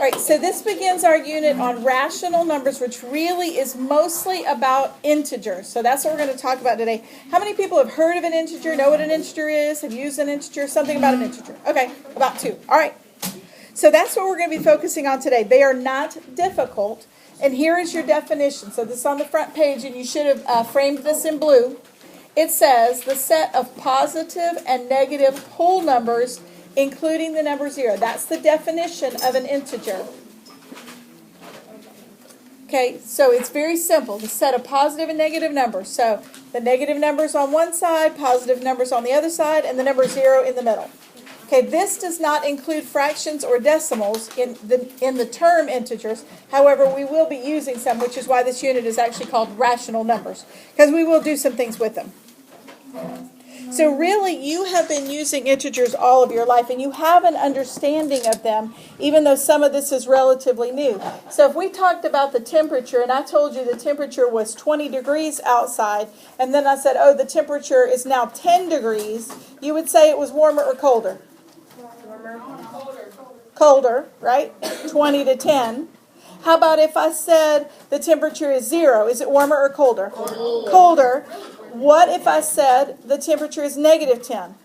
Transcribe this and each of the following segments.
right, so this begins our unit on rational numbers, which really is mostly about integers. So that's what we're going to talk about today. How many people have heard of an integer, know what an integer is, have used an integer, something about an integer? Okay, about 2. All right. So that's what we're going to be focusing on today. They are not difficult. And here is your definition. So this is on the front page, and you should have framed this in blue. It says the set of positive and negative whole numbers, including the number 0. That's the definition of an integer. Okay, so it's very simple. The set of positive and negative numbers. So the negative numbers on one side, positive numbers on the other side, and the number 0 in the middle. Okay, this does not include fractions or decimals in the term integers. However, we will be using some, which is why this unit is actually called rational numbers, because we will do some things with them. So really, you have been using integers all of your life, and you have an understanding of them, even though some of this is relatively new. So if we talked about the temperature, and I told you the temperature was 20 degrees outside, and then I said, oh, the temperature is now 10 degrees, you would say it was warmer or colder? Colder, right? 20 to 10. How about if I said the temperature is 0? Is it warmer or colder? Colder. What if I said the temperature is negative 10?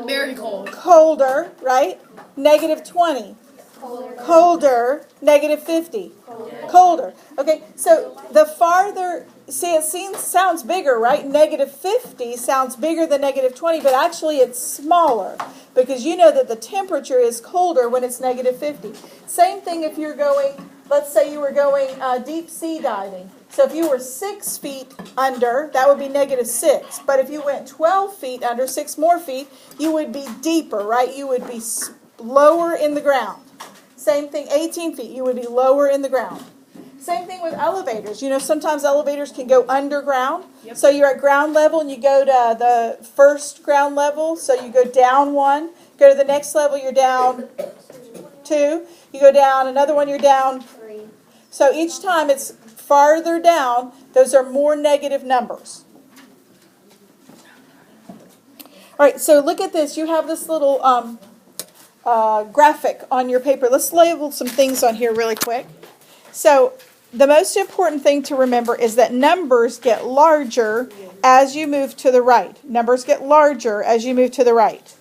Very cold. Colder, right? Negative 20. Colder. Negative 50. Colder. Okay, so the farther, see, it sounds bigger, right? Negative 50 sounds bigger than negative 20, but actually it's smaller, because you know that the temperature is colder when it's negative 50. Same thing if you're going, let's say you were going deep sea diving. So if you were 6 feet under, that would be negative 6. But if you went 12 feet under, 6 more feet, you would be deeper, right? You would be lower in the ground. Same thing, 18 feet, you would be lower in the ground. Same thing with elevators. You know, sometimes elevators can go underground. Yep. So you're at ground level and you go to the first ground level. So you go down 1. Go to the next level, you're down 2. You go down another one, you're down 3. So each time it's farther down, those are more negative numbers. All right, so look at this. You have this little graphic on your paper. Let's label some things on here really quick. So the most important thing to remember is that numbers get larger as you move to the right. Numbers get larger as you move to the right.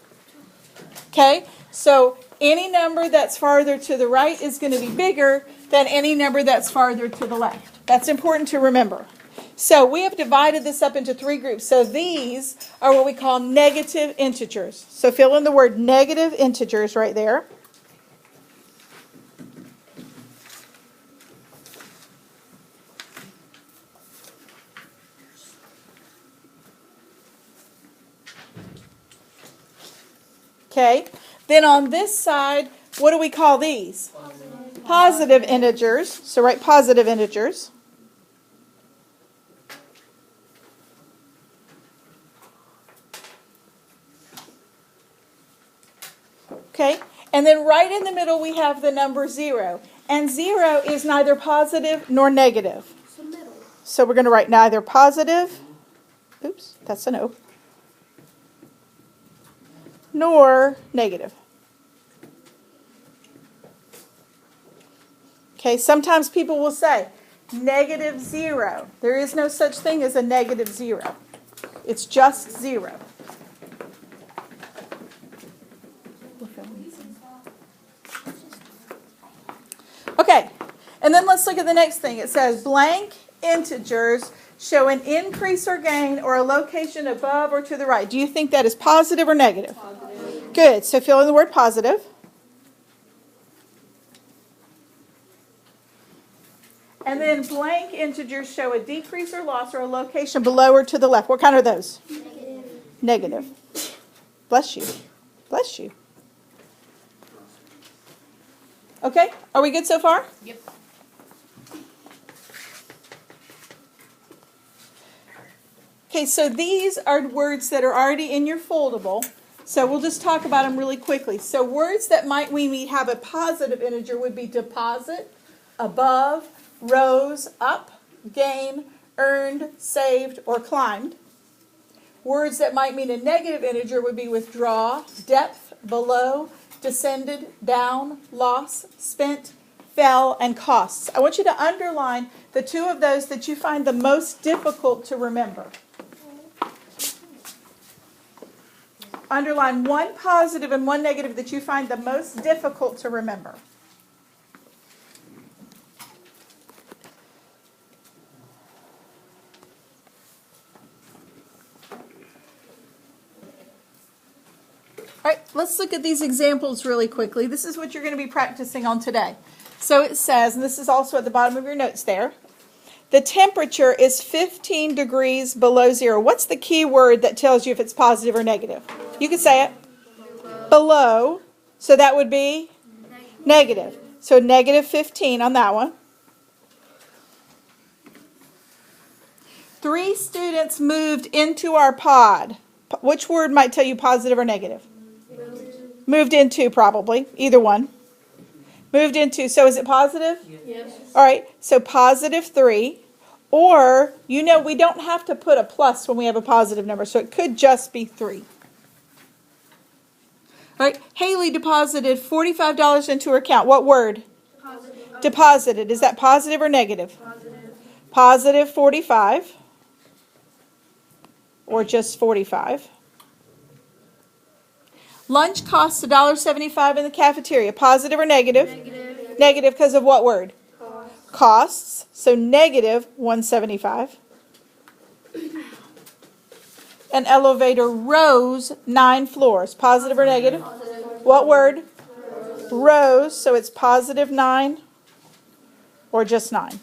Okay, so any number that's farther to the right is going to be bigger than any number that's farther to the left. That's important to remember. So we have divided this up into 3 groups. So these are what we call negative integers. So fill in the word negative integers right there. Okay. Then on this side, what do we call these? Positive integers. So write positive integers. Okay. And then right in the middle we have the number 0. And 0 is neither positive nor negative. So we're going to write neither positive. Oops, that's an O. Nor negative. Okay, sometimes people will say negative 0. There is no such thing as a negative 0. It's just 0. Okay, and then let's look at the next thing. It says blank integers show an increase or gain or a location above or to the right. Do you think that is positive or negative? Positive. Good. So fill in the word positive. And then blank integers show a decrease or loss or a location below or to the left. What kind are those? Negative. Negative. Bless you. Bless you. Okay, are we good so far? Yep. Okay, so these are words that are already in your foldable. So we'll just talk about them really quickly. So words that we have a positive integer would be deposit, above, rose, up, gain, earned, saved, or climbed. Words that might mean a negative integer would be withdraw, depth, below, descended, down, loss, spent, fell, and costs. I want you to underline the two of those that you find the most difficult to remember. Underline one positive and one negative that you find the most difficult to remember. All right, let's look at these examples really quickly. This is what you're going to be practicing on today. So it says, and this is also at the bottom of your notes there, the temperature is 15 degrees below zero. What's the key word that tells you if it's positive or negative? You can say it. Below. So that would be negative. So negative 15 on that one. 3 students moved into our pod. Which word might tell you positive or negative? Moved into, probably. Either one. Moved into. So is it positive? Yes. All right. So positive 3. Or, you know, we don't have to put a plus when we have a positive number. So it could just be 3. All right. Haley deposited $45 into her account. What word? Positive. Deposited. Is that positive or negative? Positive. Positive 45. Or just 45. Lunch costs $1.75 in the cafeteria. Positive or negative? Negative. Negative because of what word? Cost. Costs. So negative 175. An elevator rose 9 floors. Positive or negative? Positive. What word? Rose. So it's positive 9 or just 9.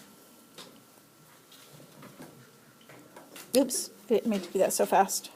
Oops. Didn't mean to do that so fast.